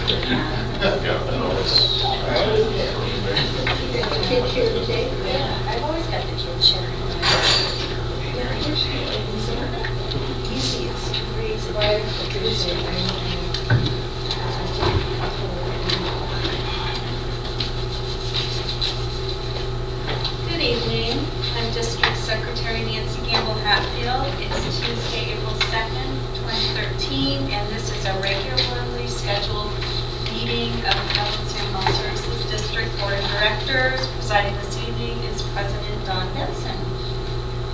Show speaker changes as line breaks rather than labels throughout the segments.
Kids here today? Yeah, I've always got the kids here. Easy, it's raised by producing.
Good evening. I'm District Secretary Nancy Gamble Hatfield. It's Tuesday, April 2nd, 2013, and this is a regularly scheduled meeting of the Government and Health Services District Board of Directors. Presiding this evening is President Don Benson.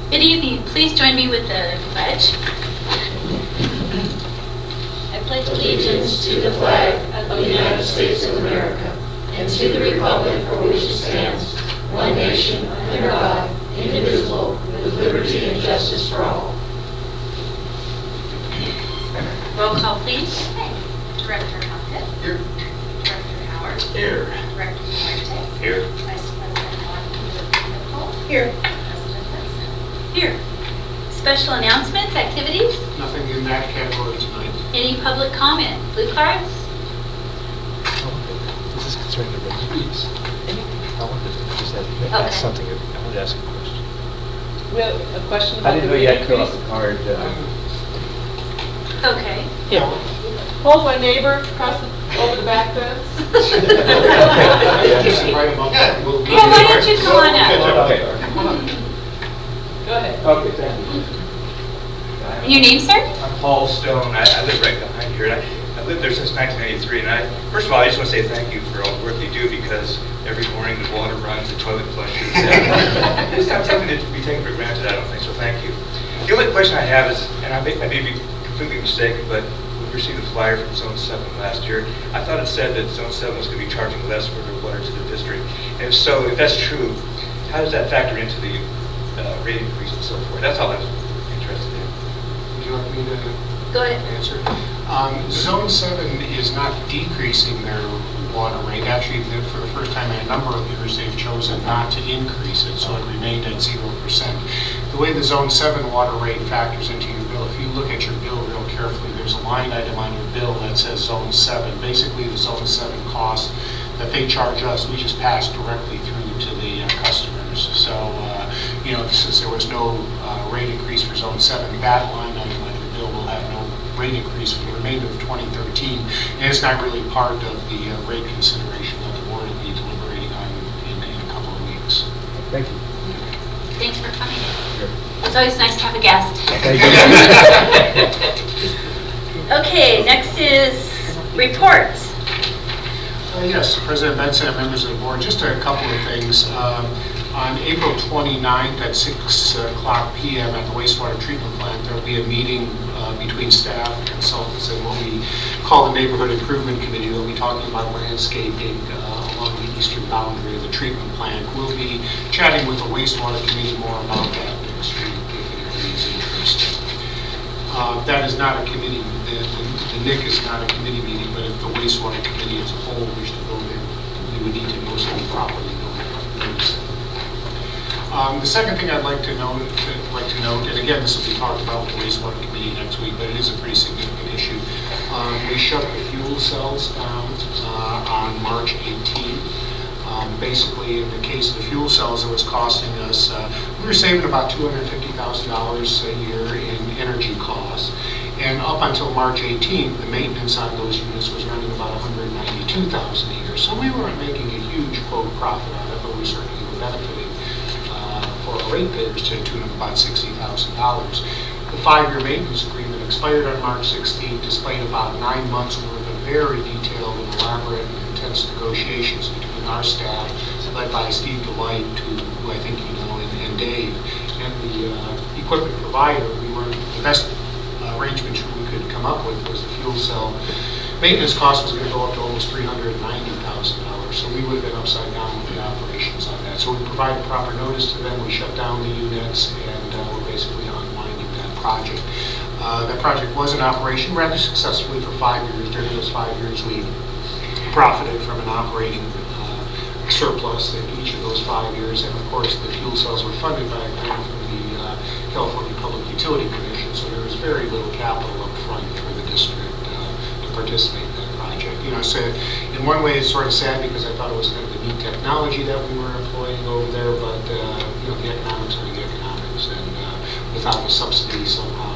Good evening. Please join me with the pledge. I pledge allegiance to the flag of the United States of America and to the republic for which it stands, one nation, under God, indivisible, with liberty and justice for all. Roll call, please.
Okay. Director Huckett.
Here.
Director Howard.
Here.
Director Duarte.
Here.
Vice President Nicole.
Here.
President Benson.
Here. Special announcements, activities?
Nothing in that category tonight.
Any public comment? Blue cards?
This is concerning the rate increase. I wanted to just
Okay.
ask something. I wanted to ask a question.
We have a question about
I didn't know you had to fill out the card.
Okay.
Hold my neighbor across over the back fence.
Just invite him up. We'll-
Yeah, why don't you come on up?
Okay.
Go ahead.
Okay, thank you.
Your name, sir?
I'm Paul Stone. I live right behind here. And I've lived there since 1983. And first of all, I just want to say thank you for all the work you do, because every morning the water runs, the toilet flushes. It's not something that to be taken for granted, I don't think, so thank you. The only question I have is, and I may be completely mistaken, but we received a flyer from Zone 7 last year. I thought it said that Zone 7 was going to be charging less for their water to the district. And if so, if that's true, how does that factor into the rate increase and so forth? That's all I was interested in.
Would you like me to
Go ahead.
answer? Zone 7 is not decreasing their water rate. Actually, for the first time in a number of years, they've chosen not to increase it, so it remained at 0%. The way the Zone 7 water rate factors into your bill, if you look at your bill real carefully, there's a line item on your bill that says Zone 7. Basically, the Zone 7 costs that they charge us, we just pass directly through to the customers. So, since there was no rate increase for Zone 7, that line item on your bill will have no rate increase for the remainder of 2013, and it's not really part of the rate consideration that the board will be deliberating on in a couple of weeks.
Thank you.
Thanks for coming. It's always nice to have a guest. Okay, next is reports.
Yes, President Benson and members of the board, just a couple of things. On April 29th at 6 o'clock p.m. at the wastewater treatment plant, there will be a meeting between staff, consultants, and what we call the Neighborhood Improvement Committee. They'll be talking about landscaping along the eastern boundary of the treatment plant. We'll be chatting with the wastewater committee more about that next week if anybody is interested. That is not a committee, the NIC is not a committee meeting, but if the wastewater committee as a whole wish to go there, we would need to notice it properly. The second thing I'd like to note, and again, this will be talked about with the wastewater committee next week, but it is a pretty significant issue. We shut the fuel cells down on March 18th. Basically, in the case of the fuel cells, it was costing us, we were saving about $250,000 a year in energy costs. And up until March 18th, the maintenance on those units was running about $192,000 a year. So we weren't making a huge, quote, profit on it, but we certainly were benefiting for our ratepayers to the tune of about $60,000. The 5-year maintenance agreement expired on March 16th, despite about 9 months worth of very detailed and elaborate and intense negotiations between our staff, led by Steve Delight, who I think you know, and Dave, and the equipment provider. The best arrangement we could come up with was the fuel cell maintenance cost was going to go up to almost $390,000. So we would have been upside down with the operations on that. So we provided proper notice to them. We shut down the units, and we're basically unwinding that project. That project was in operation rather successfully for 5 years. During those 5 years, we profited from an operating surplus in each of those 5 years. And of course, the fuel cells were funded by a grant from the California Public Utility Commission. So there was very little capital up front for the district to participate in that project. you know, so in one way it's sort of sad because I thought it was kind of a neat technology that we were employing over there, but, you know, the economics are the economics, and without the subsidy somehow,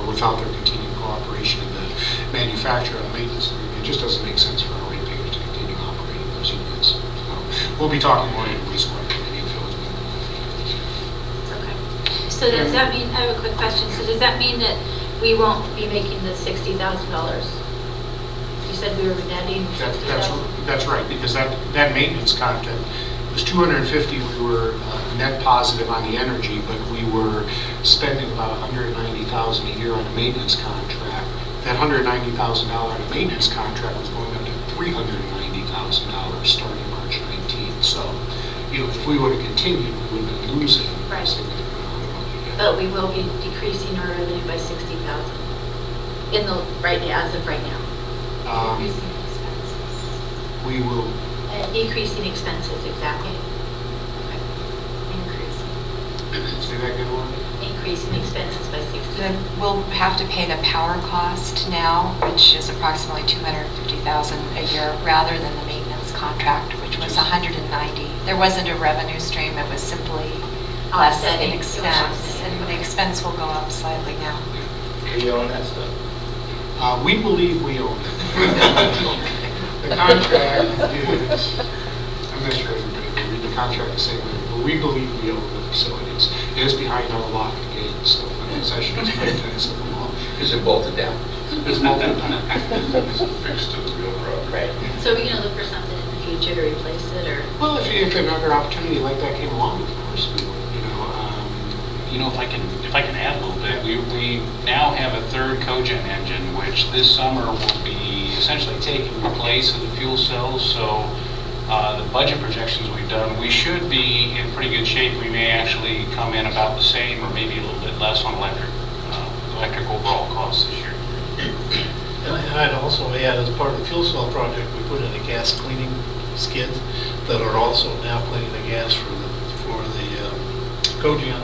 or without their continued cooperation in the manufacture and maintenance, it just doesn't make sense for our ratepayers to continue operating those units. So we'll be talking more in the wastewater committee.
Okay. So does that mean, I have a quick question, so does that mean that we won't be making the $60,000? You said we were netting $60,000?
That's right, because that maintenance contract was 250. We were net positive on the energy, but we were spending about 190,000 a year on a maintenance contract. That $190,000 maintenance contract was going up to $390,000 starting March 19th. So, you know, if we would have continued, we would have been losing.
Right.
a significant amount of money.
But we will be decreasing our revenue by 60,000 in the, right now, as of right now.
Increasing expenses.
We will,
Decreasing expenses, exactly. Okay.
Increasing.
say that again, Lauren?
Increasing expenses by 60.
Then we'll have to pay the power cost now, which is approximately $250,000 a year, rather than the maintenance contract, which was $190. There wasn't a revenue stream, it was simply less
Offsetting.
in expense, and the expense will go up slightly now.
We own that stuff.
We believe we own it. The contract is, I'm not sure everybody will read the contract the same way, but we believe we own the facilities. It is behind our lock and gate, so the possession is maintenance of the law.
Is it bolted down?
It's multiple.
Fixed to the real road. Right.
So are we going to look for something in the future to replace it, or?
Well, if another opportunity like that came along, of course we would, you know.
You know, if I can add a little bit, we now have a third cogen engine, which this summer will be essentially taking the place of the fuel cells. So the budget projections we've done, we should be in pretty good shape. We may actually come in about the same or maybe a little bit less on electric overall costs this year.
And I'd also add, as part of the fuel cell project, we put in a gas cleaning skids that are also now cleaning the gas for the cogen,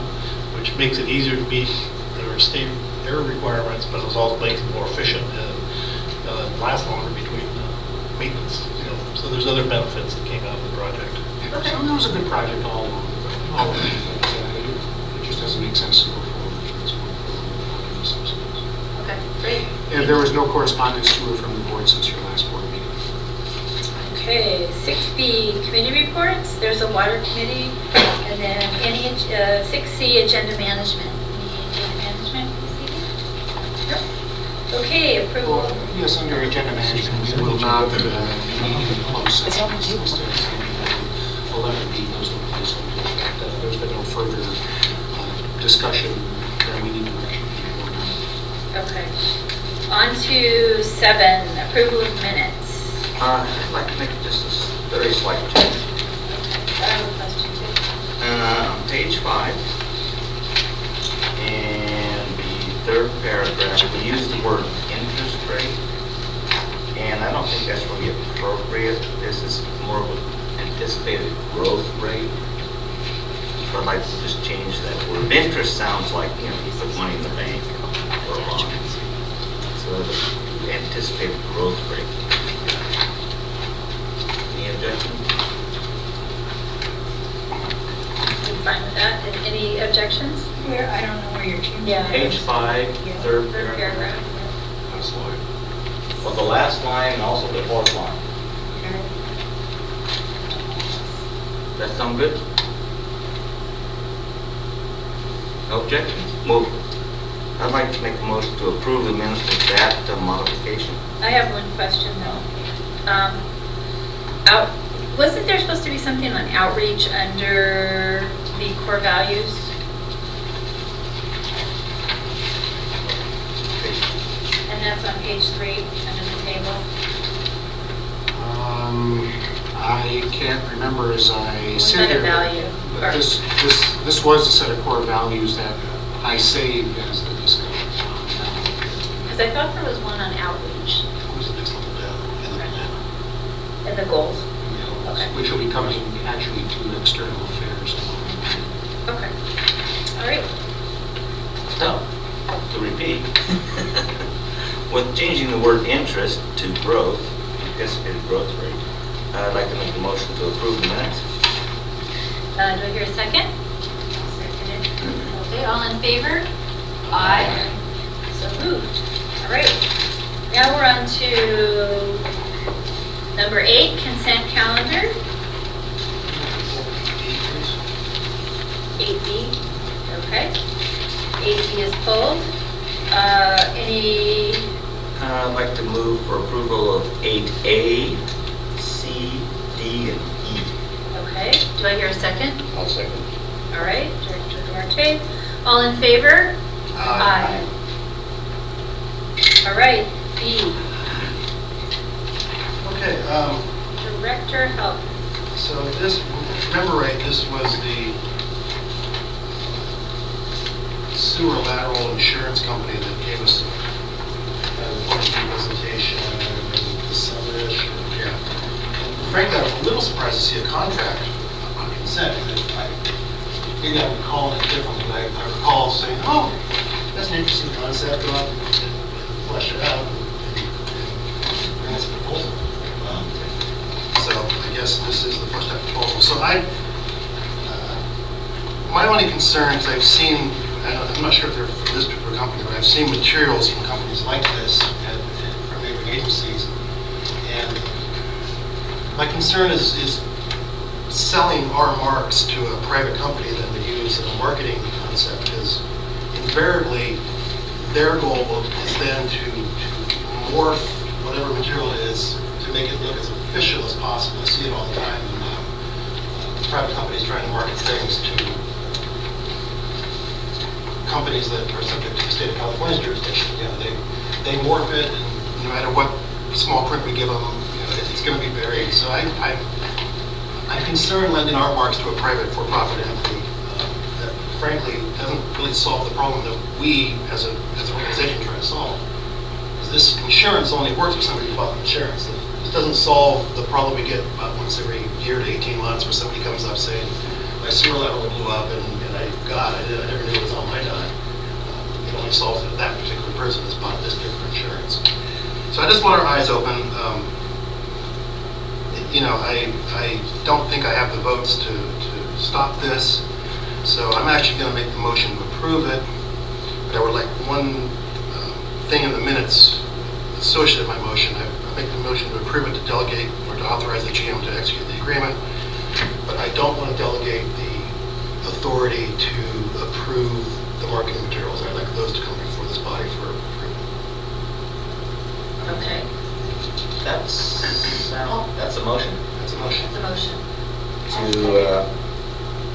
which makes it easier to meet their state air requirements, but it also makes it more efficient and last longer between maintenance. You know, so there's other benefits that came out of the project.
So it was a good project all along, but it just doesn't make sense to go forward with this one without any subsidies.
Okay, great.
And there was no correspondence to it from the board since your last board meeting.
Okay, 6B, committee reports. There's a water committee, and then 6C, agenda management. Any agenda management this evening? Nope. Okay, approval.
Well, yes, under agenda management, we will not meet in closed session. Instead, 11B, those will be closed. There's been no further discussion that we need to mention.
Okay. On to 7, approval of minutes.
I'd like to make just a very slight change.
I have a question too.
On page 5, and the third paragraph, we use the word interest rate, and I don't think that's really appropriate. This is more of an anticipated growth rate. So I'd like to just change that word. Interest sounds like, you know, you put money in the bank or a bond. So the anticipated growth rate. Any objections?
I'm fine with that. And any objections?
Where, I don't know where you're changing.
Yeah.
Page 5, third
Third
paragraph.
paragraph.
Last line. Well, the last line and also the fourth line. That sound good? No objections? Move. I'd like to make a motion to approve the minutes with that modification.
I have one question though. Wasn't there supposed to be something on outreach under the core values? And that's on page 3 under the table.
I can't remember as I
Well,
sit
not a
here.
value,
but
or-
This was a set of core values that I saved as the discussion.
Because I thought there was one on outreach
Was it next level down in the plan?
and the goals. Okay.
Which will be coming actually to external affairs.
Okay. All right.
So, to repeat, with changing the word interest to growth, anticipated growth rate. I'd like to make a motion to approve the minutes.
Do I hear a second? Second. Okay, all in favor? Aye. So moved. All right. Now we're on to number 8, consent calendar. 8B. Okay. 8B is pulled. Any,
I'd like to move for approval of 8A, C, D, and E.
okay. Do I hear a second?
I'll second.
All right, Director Duarte. All in favor? Aye. All right, B,
Okay,
Director Health.
so this, if you remember right, this was the sewer lateral insurance company that gave us a presentation in December-ish, yeah. And frankly, I was a little surprised to see a contract on consent. Maybe I'm recalling it differently, but I recall saying, oh, that's an interesting concept, go out and flesh it out and bring us a proposal. So I guess this is the first step proposal. So my only concern is I've seen, I'm not sure if they're from this particular company, but I've seen materials from companies like this and from neighboring agencies. And my concern is selling our marks to a private company that we use in a marketing concept, because invariably their goal is then to morph whatever material it is to make it look as official as possible. I see it all the time in private companies trying to market things to companies that are subject to the state of California's jurisdiction. You know, they morph it, and no matter what small print we give them, you know, it's going to be buried. So I'm concerned lending our marks to a private for-profit entity that frankly doesn't really solve the problem that we as an organization try to solve. Because this insurance only works if somebody bought insurance. It doesn't solve the problem we get about once every year to 18 months where somebody comes up saying, my sewer lateral blew up and I never knew it was on my dime. It only solves it if that particular person has bought this different insurance. So I just want our eyes open. You know, I don't think I have the votes to stop this, so I'm actually going to make the motion to approve it. But I would like one thing in the minutes associated with my motion. I make the motion to approve it, to delegate or to authorize the GM to execute the agreement, but I don't want to delegate the authority to approve the marketing materials. I'd like those to come before this body for approval.
Okay,
That's a motion.
That's a motion.
that's a motion.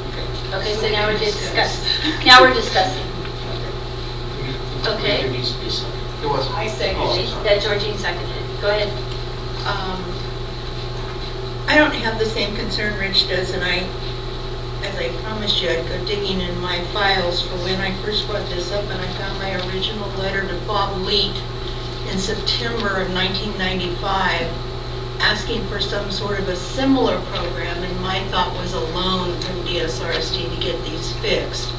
Okay.
Okay, so now we're discussing. Now we're discussing. Okay.
There needs to be a second.
It was.
I second.
That Georgine seconded. Go ahead.
I don't have the same concern Rich does, and as I promised you, I'd go digging in my files for when I first brought this up, and I found my original letter to Bob Leet in September of 1995, asking for some sort of a similar program, and my thought was a loan from DSRSD to get these fixed.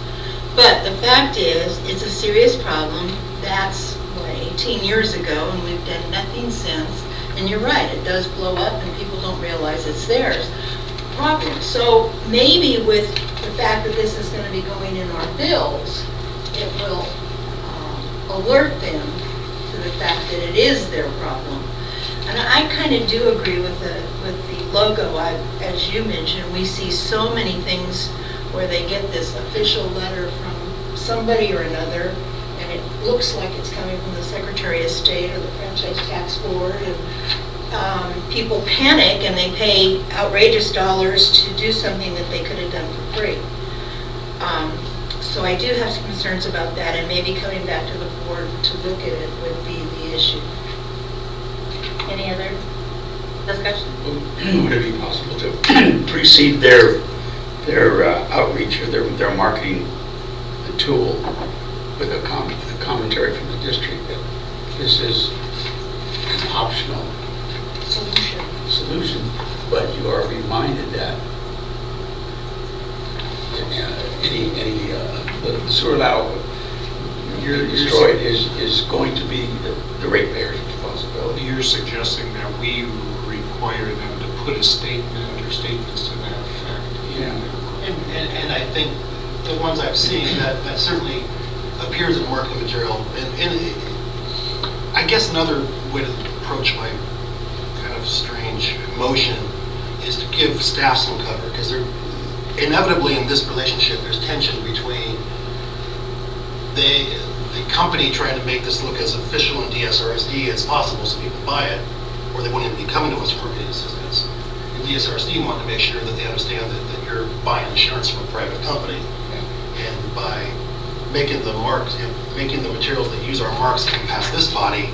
But the fact is, it's a serious problem. That's, 18 years ago, and we've done nothing since. And you're right, it does blow up and people don't realize it's theirs. Problem. So maybe with the fact that this is going to be going in our bills, it will alert them to the fact that it is their problem. And I kind of do agree with the logo. As you mentioned, we see so many things where they get this official letter from somebody or another, and it looks like it's coming from the Secretary of State or the Franchise Tax Board, and people panic and they pay outrageous dollars to do something that they could have done for free. So I do have some concerns about that, and maybe coming back to the board to look at it would be the issue.
Any other discussion?
Would it be possible to precede their outreach or their marketing tool with a commentary from the district that this is an optional solution, but you are reminded that the sewer lateral you're destroyed is going to be the ratepayer's responsibility.
You're suggesting that we require them to put a statement or statements to that effect in their
And I think the ones I've seen, that certainly appears in marketing material. And I guess another way to approach my kind of strange motion is to give staff some cover, because they're inevitably in this relationship, there's tension between the company trying to make this look as official in DSRSD as possible so people buy it, or they wouldn't even be coming to us for marketing assistance. And DSRSD want to make sure that they understand that you're buying insurance from a private company. And by making the marks, making the materials that use our marks come past this body,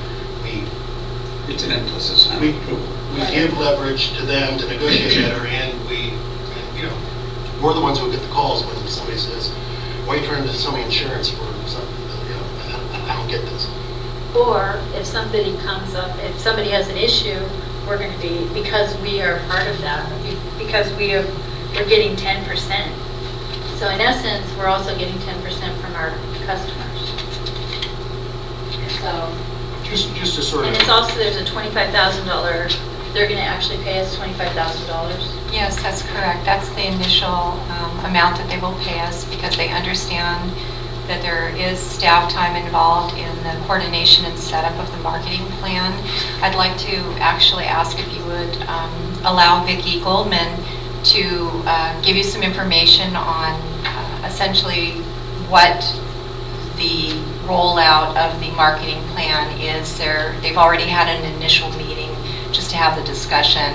It's an implicit sign of approval.
we give leverage to them to negotiate better, and we're the ones who get the calls when somebody says, why are you trying to sell me insurance for something, I don't get this.
Or if somebody comes up, if somebody has an issue, we're going to be, because we are part of that, because we're getting 10%. So in essence, we're also getting 10% from our customers. So,
just to sort of.
and it's also, there's a $25,000, they're going to actually pay us $25,000.
Yes, that's correct. That's the initial amount that they will pay us, because they understand that there is staff time involved in the coordination and setup of the marketing plan. I'd like to actually ask if you would allow Vicki Goldman to give you some information on essentially what the rollout of the marketing plan is. They've already had an initial meeting just to have the discussion.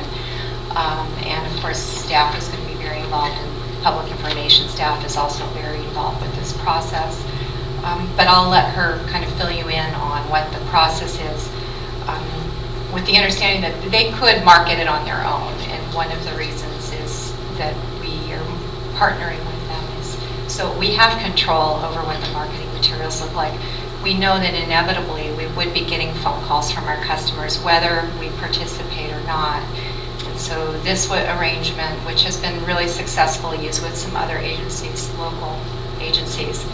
And of course, staff is going to be very involved, and public information staff is also very involved with this process. But I'll let her kind of fill you in on what the process is, with the understanding that they could market it on their own. And one of the reasons is that we are partnering with them is so we have control over what the marketing materials look like. We know that inevitably we would be getting phone calls from our customers, whether we participate or not. And so this arrangement, which has been really successfully used with some other agencies, local agencies,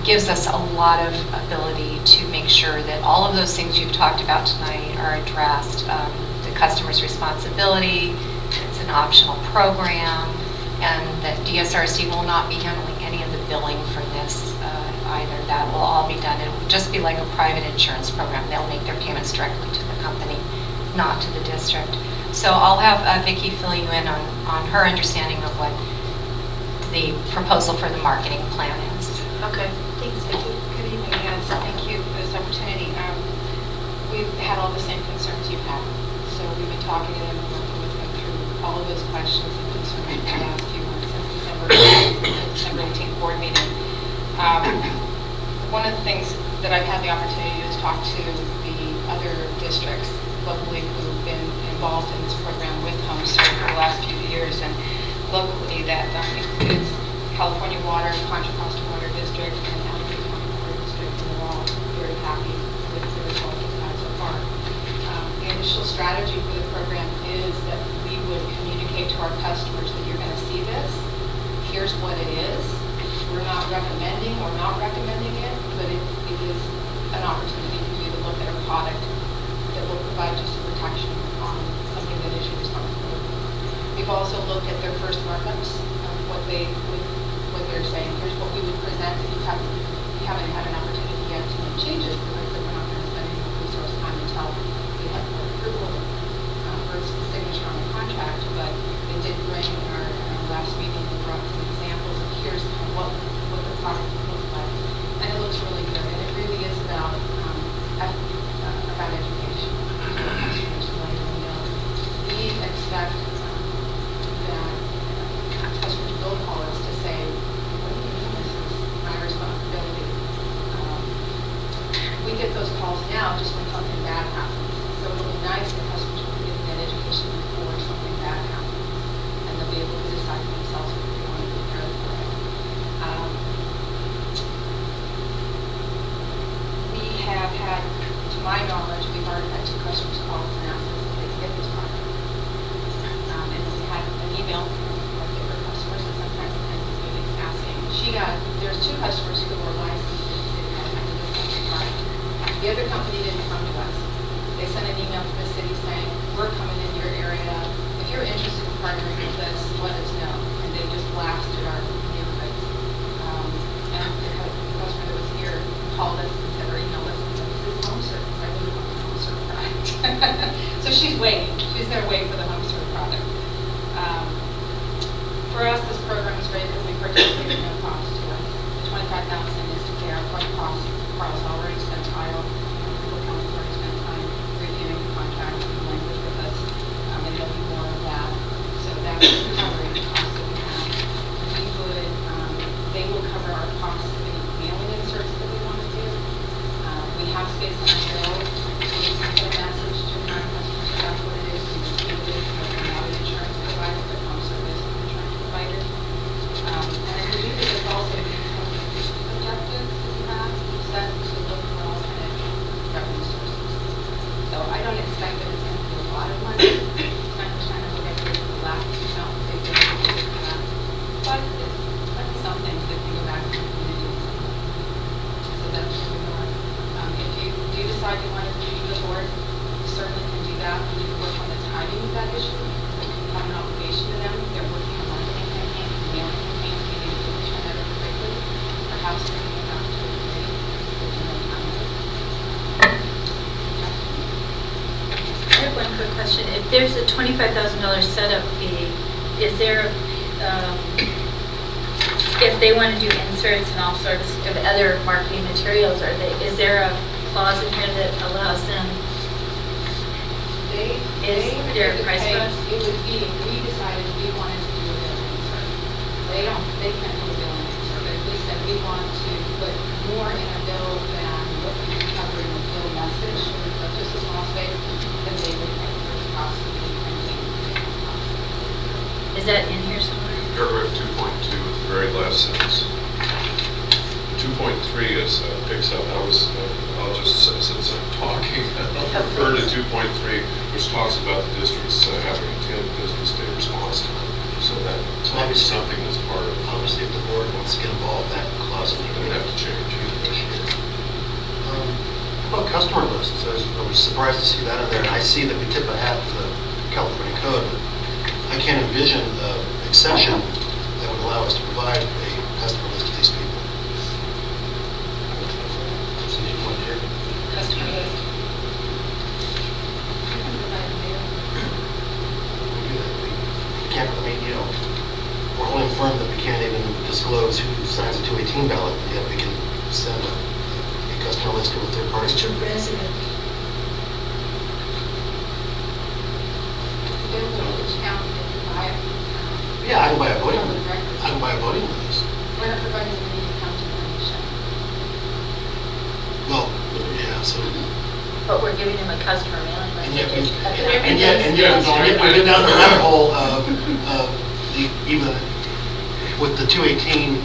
gives us a lot of ability to make sure that all of those things you've talked about tonight are addressed. The customer's responsibility, it's an optional program, and that DSRC will not be handling any of the billing for this either. That will all be done. It will just be like a private insurance program. They'll make their payments directly to the company, not to the district. So I'll have Vicki fill you in on her understanding of what the proposal for the marketing plan is.
Okay, thanks, Vicki.
Good evening, yes, thank you for this opportunity. We've had all the same concerns you've had, so we've been talking to them and working with them through all of those questions and concerns I asked you since the December 18th board meeting. One of the things that I've had the opportunity to do is talk to the other districts locally who've been involved in this program with HomeServe for the last few years, and locally that includes California Water, Contra Costa Water District, and Alameda County Water District, and they're all very happy with the results we've had so far. The initial strategy for the program is that we would communicate to our customers that you're going to see this. Here's what it is. We're not recommending or not recommending it, but it is an opportunity for you to look at a product that will provide you some protection on something that is your responsibility. We've also looked at their first markups, what they're saying. Here's what we would present if you haven't had an opportunity yet to make changes, because we're not going to spend any resource time until we have board approval or signature on the contract. But they did bring in our last meeting, we brought some examples of here's what the product looks like, and it looks really good. And it really is about education. Customers letting them know. We expect that customers will call us to say, what do you mean this is my responsibility? We she's waiting. She's going to wait for the home serve product. For us, this program is great because we participate in no cost to us. The $25,000 is to pay our front costs. Carl's already spent time, legal counsel's already spent time reviewing the contract and the language with us, and there'll be more of that. So that's covering the costs that we have. We would, they will cover our costs of any mailing inserts that we want to do. We have space on our bill. We send a message to our customers about what it is. We distribute it with another insurance provider, but also with an insurance provider. And if we do this, it's also some objectives that we have set to look for alternate revenue sources. So I don't expect that it's going to be a lot of money. 10% of what I do is the last amount they do for that. But it's some things that can go back to the community. So that's what we're doing. If you do decide you want to do the board, you certainly can do that. We need to work on the timing of that issue. It can become an obligation to them. They're working on marketing campaigns, mailing campaigns. We need to turn that over quickly. Perhaps bringing it out to a committee.
I have one quick question. If there's a $25,000 setup fee, is there, if they want to do inserts and all sorts of other marketing materials, is there a clause in here that allows them? Is there a price for us?
It would be if we decided we wanted to do a billing insert. They can't do a billing insert, but if we said we want to put more in a bill than what we cover in the bill message, or just a small space, then they would pay for the cost of the printing.
Is that in here somewhere?
Paragraph 2.2 is the very last sentence. 2.3 is, picks up, I'll just say, since I'm talking, I'll refer to 2.3, which talks about the districts having a 10 business day response time. So that might be something that's part of.
Obviously, if the board wants to get involved, that clause is
Going to have to change either this year.
How about customer lists? I was surprised to see that in there. And I see that we tip a hat to the California code, but I can't envision the exception that would allow us to provide a customer list to these people. So you want to hear?
Customer list. You can provide a mail.
We do that. We can't, I mean, we're holding firm that we can't even disclose who signs a 218 ballot, yet we can send a customer list to a third party.
Mr. President,
Available to town if you buy it.
Yeah, I can buy a voting
Public
list.
records.
I can buy a voting list.
We're not providing any account information.
Well, yeah, so.
But we're giving them a customer mailing list.
And yet,
Everything's-
we've been down the rabbit hole of even with the 218,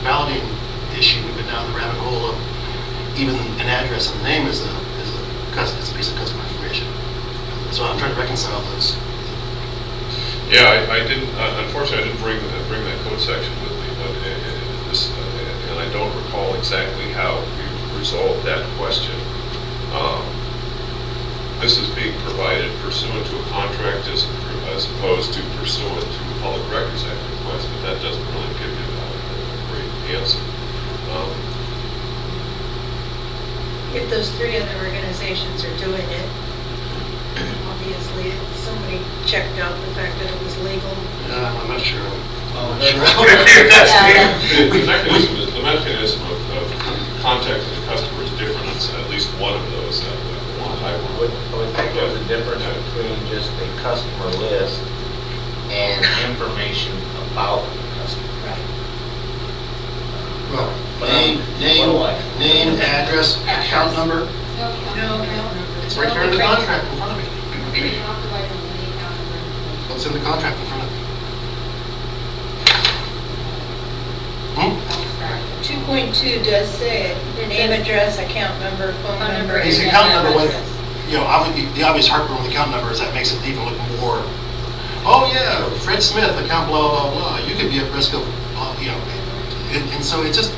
balloting issue, we've been down the rabbit hole of even an address and a name is a piece of customer information. So I'm trying to reconcile those.
Yeah, I didn't, unfortunately, I didn't bring that code section with me, but and I don't recall exactly how we resolved that question. This is being provided pursuant to a contract as opposed to pursuant to a Public Records Act request, but that doesn't really give you a great answer.
if those three other organizations are doing it, obviously somebody checked out the fact that it was legal.
I'm not sure.
The mechanism of contacting the customer is different on at least one of those, the one I
I would think there's a difference between just a customer list and information about the customer.
Well, name, address, account number,
No.
it's right here in the contract in front of me.
We're not providing any account number information.
What's in the contract in front of me?
2.2 does say name, address, account number, phone number.
His
and
account number, when,
address.
the obvious heartburn with the account number is that makes it even look more, oh yeah, Fred Smith, account blah, blah, blah, you could be at risk of, and so it's just,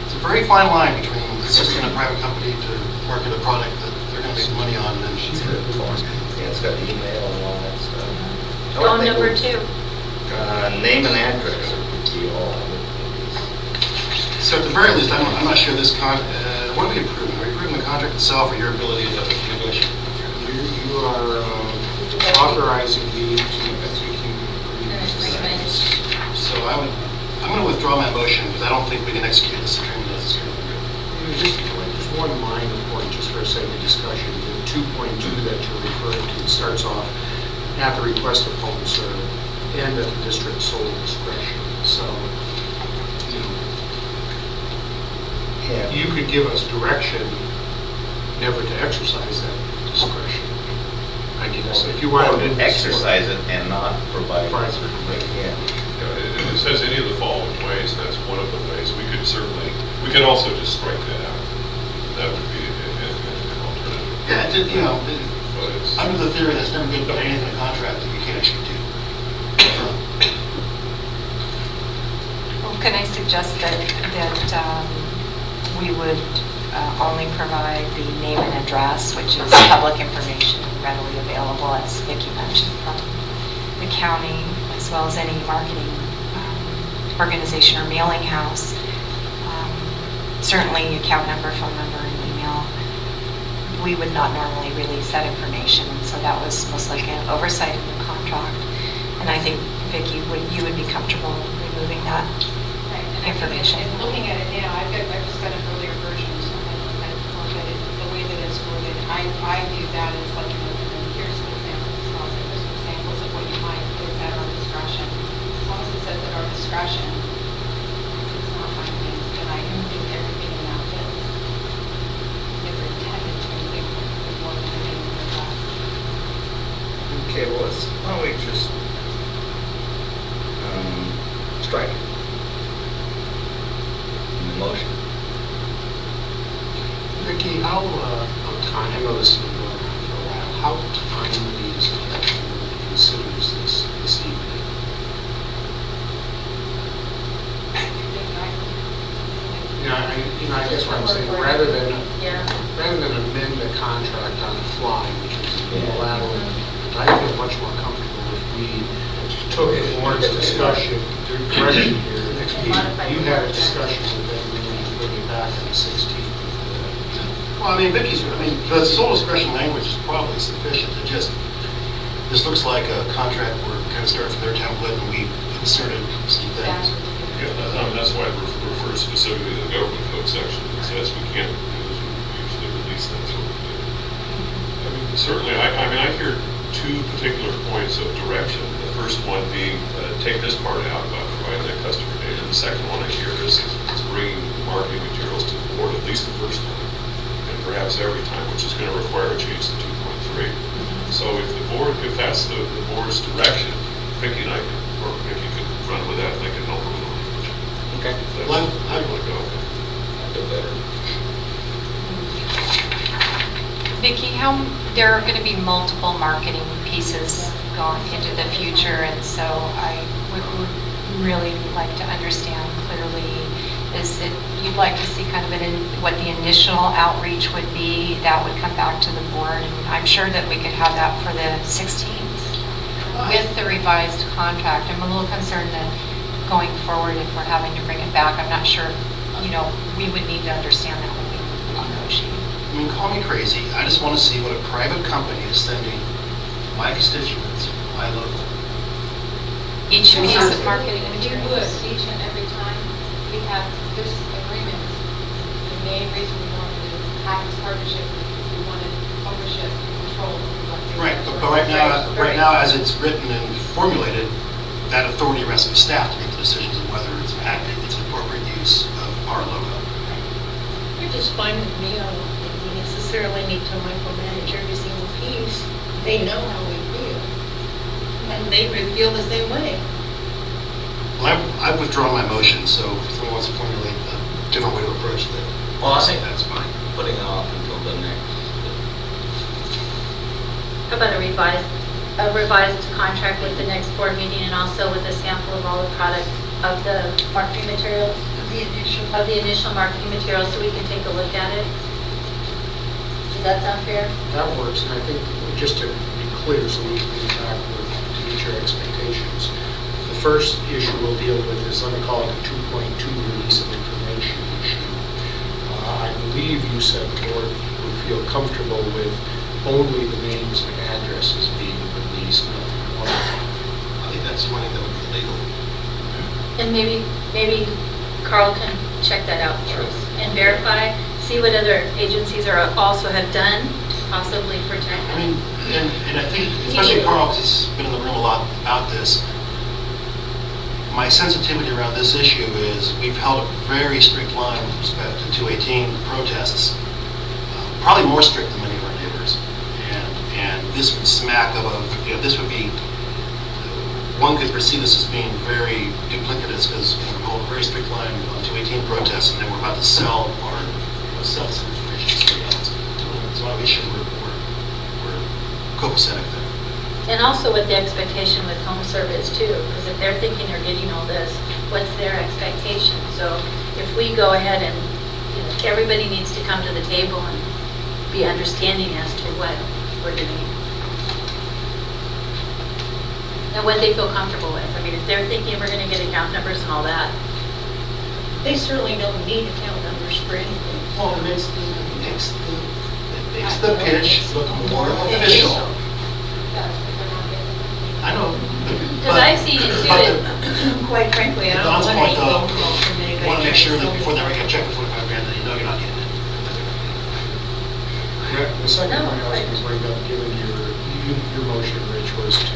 it's a very fine line between assisting a private company to market a product that they're going to make money on and
Yeah, it's got the email and all that stuff.
Phone number too.
Name and address would be all.
So at the very least, I'm not sure this what are we approving? Are we approving the contract contract itself or your ability to negotiate?
You are authorizing me to execute agreements.
So I'm going to withdraw my motion because I don't think we can execute this agreement necessarily.
Just one minor point, just for the sake of discussion. The 2.2 that you're referring to starts off at the request of HomeServe and at the district's sole discretion. So, you could give us direction never to exercise that discretion, I guess. If you want to
exercise it and not provide.
Right.
Yeah.
It says any of the following ways, and that's one of the ways. We could also just strike that out. That would be an alternative.
Yeah,
But it's,
under the theory that's never been put anything in a contract that you can't actually do.
Well, can I suggest that we would only provide the name and address, which is public information readily available, as Vicki mentioned, from the county, as well as any marketing organization or mailing house. Certainly account number, phone number, and email. We would not normally release that information, and so that was most likely an oversight in the contract. And I think, Vicki, you would be comfortable removing that information.
And looking at it now, I've just got an earlier version, so I look at it the way that it's worded. I view that as like, here's some examples, here's some examples of what you might put at our discretion. As long as it says at our discretion, it's not my thing, then I can do everything in that bit. Never intended to include more than a name and address.
Okay, well, why don't we just strike it? In the motion.
Vicki, how time, I know this has been going on for a while, how timely is it that the board considers this evening? I guess what I'm saying, rather than amend the contract on the fly, which is unilateral, I feel much more comfortable if we took the board's discussion, direction here, next meeting, you had a discussion with them, and then bring it back on the 16th.
Well, the sole discretion language is probably sufficient. This looks like a contract where we kind of started from their template and we inserted some things.
yeah, that's why I refer specifically to the government code section that says we can't usually release that sort of thing. Certainly, I hear two particular points of direction. The first one being take this part out about providing that customer data. And the second one I hear is bringing marketing materials to the board at least the first time, and perhaps every time, which is going to require a change to 2.3. So if that's the board's direction, Vicki and I can, or Vicki could run with that, and I can help her with the language.
Okay.
Well, I want to go.
I feel better.
Vicki, there are going to be multiple marketing pieces going into the future, and so I would really like to understand clearly, is that you'd like to see kind of what the initial outreach would be, that would come back to the board, and I'm sure that we could have that for the 16th with the revised contract. I'm a little concerned that going forward, if we're having to bring it back, I'm not sure, we would need to understand that when we negotiate.
Call me crazy. I just want to see what a private company is sending my constituents, my local.
Each piece of marketing
We
materials.
would, each and every time we have this agreement, the main reason we wanted to have this partnership, we wanted ownership and control of what they
Right, but right now, as it's written and formulated, that authority rests with staff to make the decisions of whether it's an appropriate use of our logo.
Which is fine with me. I don't think we necessarily need to micromanage every single piece. They know how we feel. And they would feel the same way.
Well, I've withdrawn my motion, so if someone wants to formulate a different way to approach that.
Well, I think that's fine, putting it off until the next.
How about a revised contract with the next board meeting and also with a sample of all the products of the marketing materials? Of the initial marketing materials, so we can take a look at it? Does that sound fair?
That works, and I think, just to be clear, so we can be back to meet your expectations, the first issue we'll deal with is, let me call it the 2.2 release of information issue. I believe you said the board would feel comfortable with only the names and addresses being released, nothing more.
I think that's money that would be legal.
And maybe Carl can check that out for us and verify, see what other agencies are also have done to possibly protect.
I mean, and I think, especially Carl, because he's been in the room a lot about this, my sensitivity around this issue is we've held a very strict line with respect to 218 protests, probably more strict than many of our neighbors. And this would smack of this would be, one could perceive this as being very duplicitous because we hold a very strict line on 218 protests, and then we're about to sell or sell this information to somebody else. So I wish we're copacetic there.
And also with the expectation with home service too, because if they're thinking they're getting all this, what's their expectation? So if we go ahead and, everybody needs to come to the table and be understanding as to what we're doing. And what they feel comfortable with. I mean, if they're thinking we're going to get account numbers and all that.
They certainly don't need account numbers for anything.
Well, it makes the pitch look more official. I know.
Because I've seen it too.
Quite frankly, I don't
Don's
want
point,
any phone call from
you
anybody.
want to make sure that
trying to
before they
sell
write a check for 25 grand, that you know you're not getting it.
The second
No,
point I was going to bring up, given your motion, Rich, was to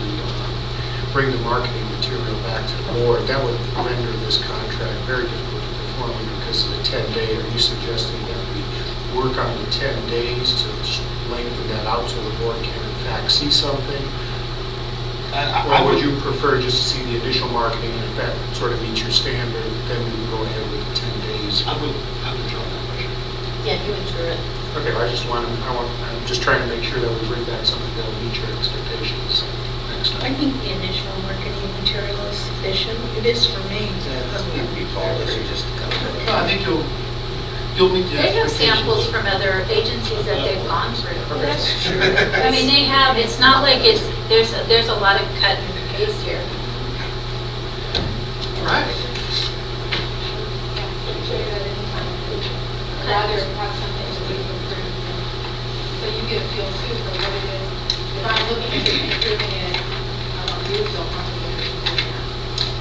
bring the marketing material back to the board. That would render this contract very difficult to perform because of the 10-day. Are you suggesting that we work on the 10 days to lengthen that out so the board can in fact see something? Or would you prefer just to see the initial marketing, and if that sort of meets your standard, then we would go ahead with the 10 days?
I would draw that motion.
Yeah, you insure it.
Okay, I'm just trying to make sure that we bring back something that will meet your expectations next
I
time.
think the initial marketing material is sufficient. It is for me.
It doesn't have to be policy, just come.
No, I think you'll meet the
They have
expectations.
samples from other agencies that they've gone through.
That's true.
I mean, they have, it's not like there's a lot of cut and paste here.
Right.
I'd rather have something that we've approved, so you get a feel too for what it is. If I'm looking at this and approving it, I don't do feel comfortable with it.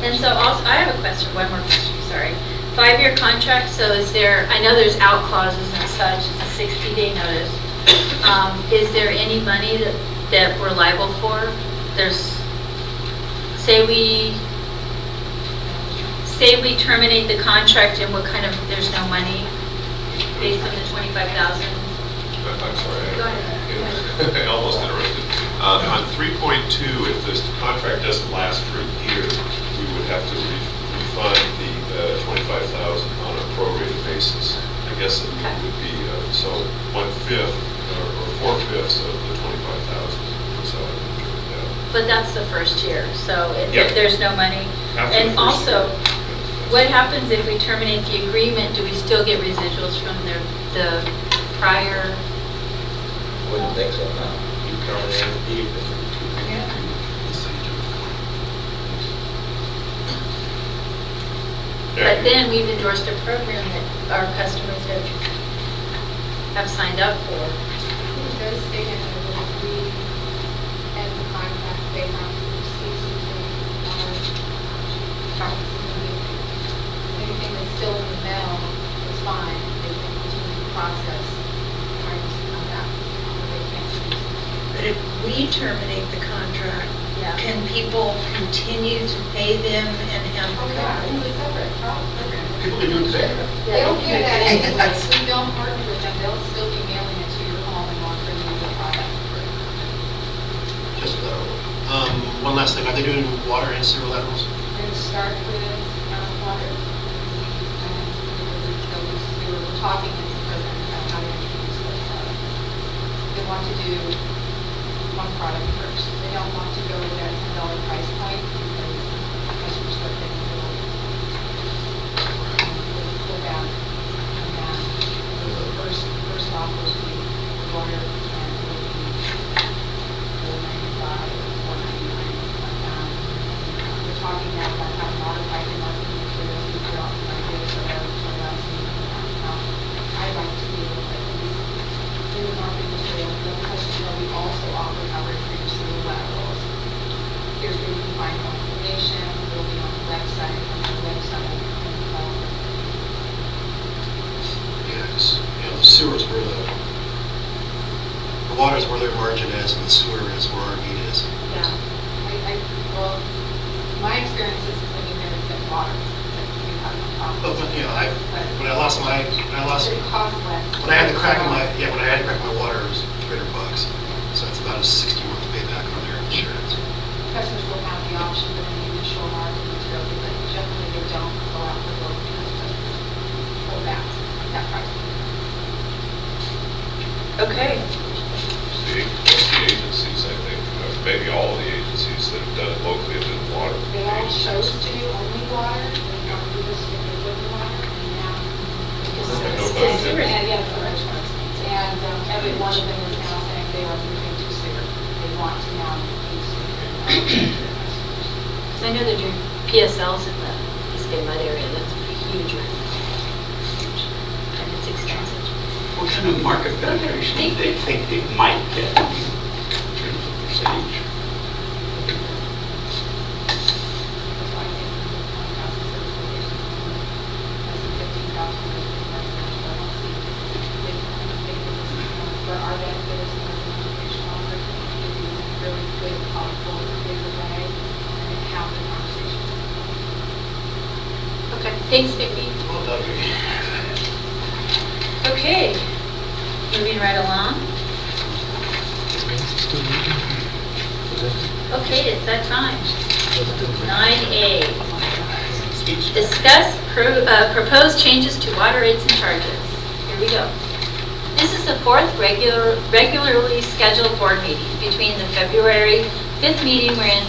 And so also, I have a question, one more question, sorry. 5-year contract, so is there, I know there's out clauses and such, it's a 60-day notice. Is there any money that we're liable for? Say we terminate the contract and what kind of, there's no money based on the 25,000?
I'm sorry.
Go ahead.
I almost interrupted. On 3.2, if this contract doesn't last for a year, we would have to refund the 25,000 on a prorated basis. I guess it would be, so 1/5 or 4/5 of the 25,000. So it would turn out.
But that's the first year, so
Yeah.
if there's no money.
After the
And
first
also,
year.
what happens if we terminate the agreement? Do we still get residuals from the prior?
Wouldn't think so, no. You terminated the agreement.
But then we've endorsed a program that our customers have signed up for.
It does state in there that if we end the contract, they have to receive something. Anything that's still in the mail is fine. They can continue the process. Cards come back. They can't use it.
But if we terminate the contract,
Yeah.
can people continue to pay them and have?
It's a separate program.
People can do it today.
They don't do that anyway. If we don't partner with them, they'll still be mailing it to your home and offering you the product.
Just, one last thing, are they doing water and sewer laterals?
We're going to start with water. And we're talking in the program about how to introduce those products. They want to do one product first. They don't want to go with that $10 price point because customers start getting a little down on that. The first off will be water and it will be $4.95 or $4.99 like that. We're talking now about how to modify the marketing materials we put out ideas that are allowing I'd like to be able to at least do an
their margin is and the sewer is where our need is.
Yeah. Well, my experience is when you never get water, that you have no problem.
But, you know, when I lost,
It costs less.
when I had to crack my water, it was $300. So it's about a 60-month payback on their insurance.
Customers will have the option of an initial market material, but generally they don't go out the door because customers hold that price.
Okay.
Most of the agencies, I think, maybe all of the agencies that have done it locally have been water.
They all chose to do only water, they don't do this if they live in water, and now.
I know about it.
And yeah, the rich ones. And every one of them is now saying they are moving to sewer. They want to now use sewer.
Because I know they're doing PSLs in the East Bay Mud area, that's huge right now. Huge. And it's expensive.
What kind of market penetration do they think they might get in terms of percentage?
That's why I think the townhouse certification has a 15,000 residential. I don't see big for our benefit as an organization opportunity to do really good, thoughtful, bigger way and have the conversation.
Okay, thanks, Vicki.
Well done, Vicki.
Okay, moving right along. Okay, it's that time. 9A. Discuss proposed changes to water rates and charges. Here we go. This is the fourth regularly scheduled board meeting between the February 5th meeting wherein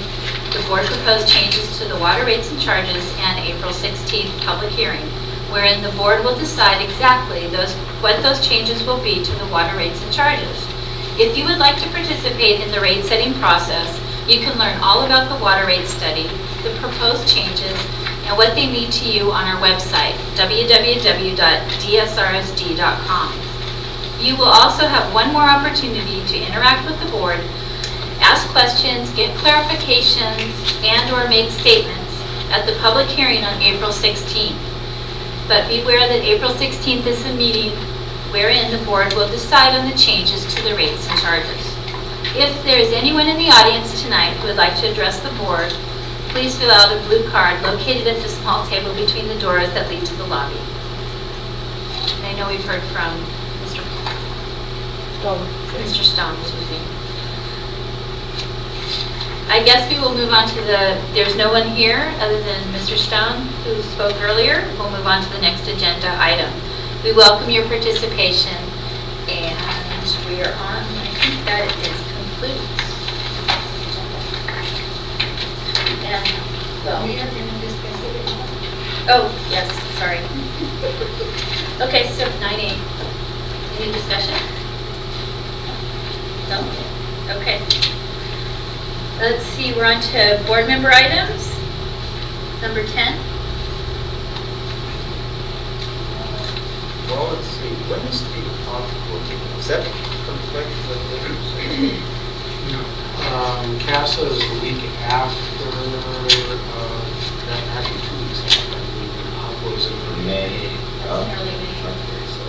the board proposed changes to the water rates and charges and April 16th public hearing wherein the board will decide exactly what those changes will be to the water rates and charges. If you would like to participate in the rate setting process, you can learn all about the water rate study, the proposed changes, and what they mean to you on our website, www.dsrsd.com. You will also have one more opportunity to interact with the board, ask questions, get clarifications, and or make statements at the public hearing on April 16th. But beware that April 16th is the meeting wherein the board will decide on the changes to the rates and charges. If there is anyone in the audience tonight who would like to address the board, please fill out a blue card located at the small table between the doors that lead to the lobby. And I know we've heard from Mr. Stone, excuse me. I guess we will move on to there's no one here other than Mr. Stone who spoke earlier. We'll move on to the next agenda item. We welcome your participation and we are on, I think that is complete. And, well,
We are going to discuss it.
oh, yes, sorry. Okay, so 9A. Any discussion? No? Okay. Let's see, we're on to board member items. Number 10.
Well, let's see, when is the optical ticket? Is that conflict with the?
CASA is the week after, actually 2 weeks after, I believe, and Aqua is in
May.
Early May.
Okay, so,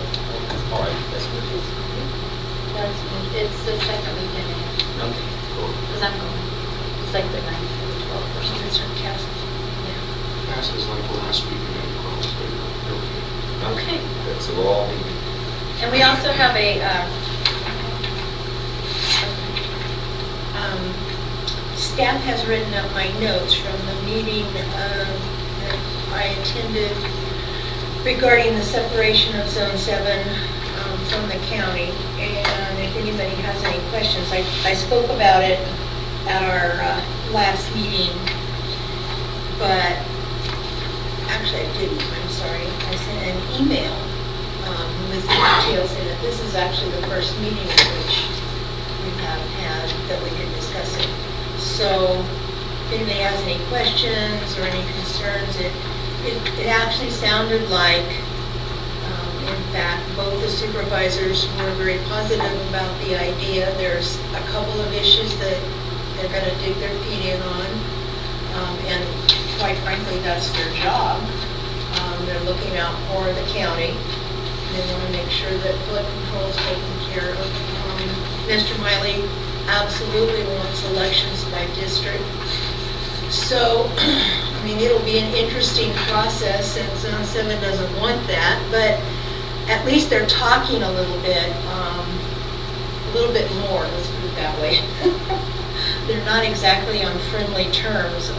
all right, that's good.
It's the second week in May,
Okay, cool.
because I'm going. It's like the 9th or the 12th or something. It's from CASA.
CASA is like the last week in April, so they're okay.
Okay.
That's all.
And we also have a,
staff has written up my notes from the meeting that I attended regarding the separation of Zone 7 from the county. And if anybody has any questions, I spoke about it at our last meeting, but actually I didn't, I'm sorry. I sent an email with the details in it. This is actually the first meeting in which we have had that we did discuss it. So if anybody has any questions or any concerns, it actually sounded like, in fact, both the supervisors were very positive about the idea. There's a couple of issues that they're going to dig their feet in on, and quite frankly, that's their job. They're looking out for the county. They want to make sure that flood control is taken care of. Mr. Miley absolutely wants elections by district. So, I mean, it'll be an interesting process since Zone 7 doesn't want that, but at least they're talking a little bit more, let's put it that way. They're not exactly on friendly terms.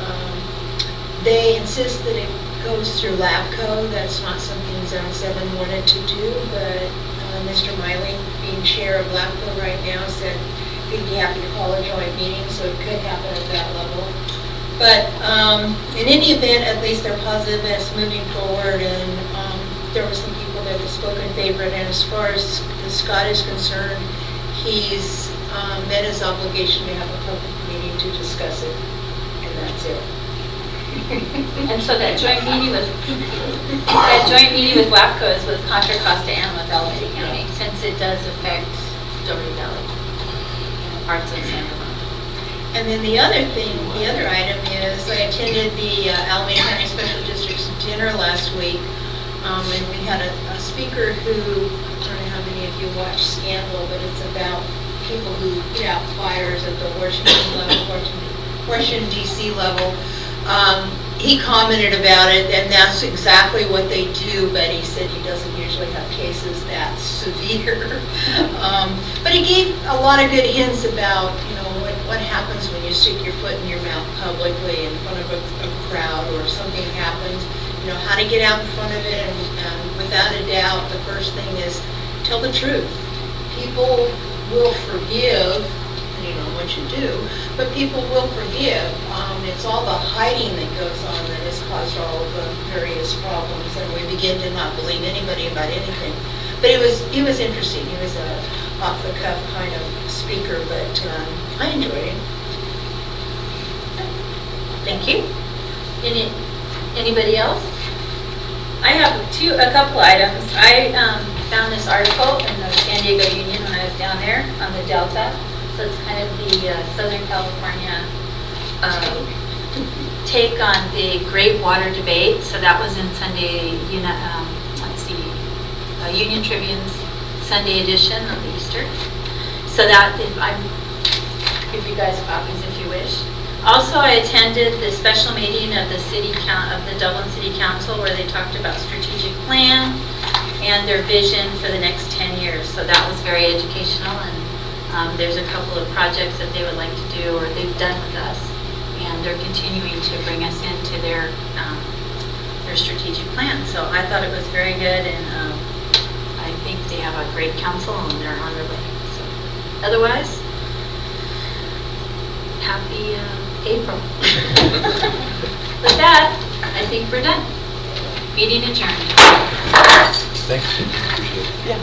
They insist that it goes through LABCO. That's not something Zone 7 wanted to do, but Mr. Miley, being chair of LABCO right now, said he'd be happy to call a joint meeting, so it could happen at that level. But in any event, at least they're positive that it's moving forward, and there were some people that spoke in favor. And as far as Scott is concerned, he's met his obligation to have a public meeting to discuss it, and that's it.
And so that joint meeting with WAPCO is with Contra Costa and with Alameda County, since it does affect Doherty Valley, parts of San Ramon.
And then the other item is I attended the Alameda County Special Districts dinner last week, and we had a speaker who, I don't know how many of you watch Scandal, but it's about people who put out fires at the Washington level, Washington D.C. level. He commented about it, and that's exactly what they do, but he said he doesn't usually have cases that severe. But he gave a lot of good hints about, what happens when you stick your foot in your mouth publicly in front of a crowd, or if something happens, how to get out in front of it, and without a doubt, the first thing is tell the truth. People will forgive, depending on what you do, but people will forgive. It's all the hiding that goes on that has caused all of the various problems, and we begin to not believe anybody about anything. But it was interesting. He was a off-the-cuff kind of speaker, but I enjoyed him.
Thank you. Anybody else? I have a couple items. I found this article in the San Diego Union when I was down there on the Delta. So it's kind of the Southern California take on the Great Water Debate. So that was in Sunday, Union Tribune's Sunday edition of Easter. So that, give you guys copies if you wish. Also, I attended the special meeting of the Dublin City Council, where they talked about strategic plan and their vision for the next 10 years. So that was very educational, and there's a couple of projects that they would like to do, or they've done with us, and they're continuing to bring us into their strategic plan. So I thought it was very good, and I think they have a great council, and they're on their way. So otherwise, happy April. With that, I think we're done. Meeting adjourned.
Thanks. Appreciate it.
Yeah.